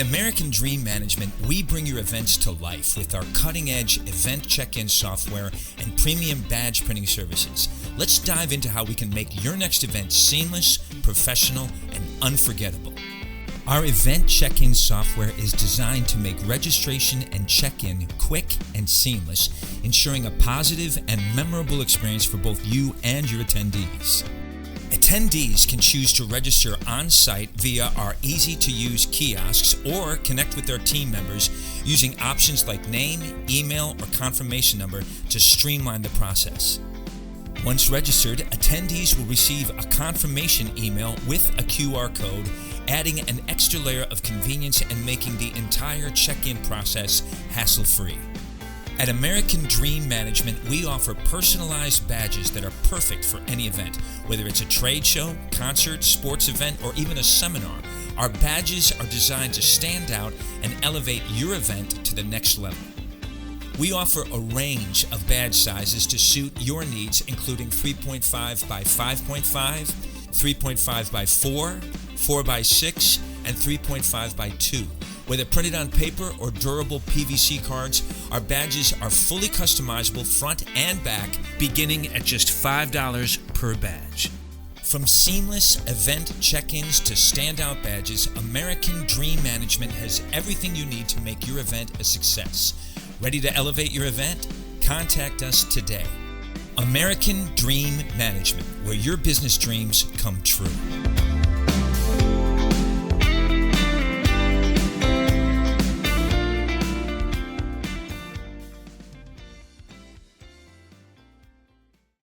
American Dream Management, we bring your events to life with our cutting-edge event check-in software and premium badge printing services. Let's dive into how we can make your next event seamless, professional, and unforgettable. Our event check-in software is designed to make registration and check-in quick and seamless, ensuring a positive and memorable experience for both you and your attendees. Attendees can choose to register on-site via our easy-to-use kiosks or connect with their team members using options like name, email, or confirmation number to streamline the process. Once registered, attendees will receive a confirmation email with a QR code, adding an extra layer of convenience and making the entire check-in process hassle-free. At American Dream Management, we offer personalized badges that are perfect for any event. Whether it's a trade show, concert, sports event, or even a seminar, our badges are designed to stand out and elevate your event to the next level. We offer a range of badge sizes to suit your needs, including 3.5 by 5.5, 3.5 by 4, 4 by 6, and 3.5 by 2. Whether printed on paper or durable PVC cards, our badges are fully customizable front and back, beginning at just $5 per badge. From seamless event check-ins to standout badges, American Dream Management has everything you need to make your event a success. Ready to elevate your event? Contact us today. American Dream Management, where your business dreams come true.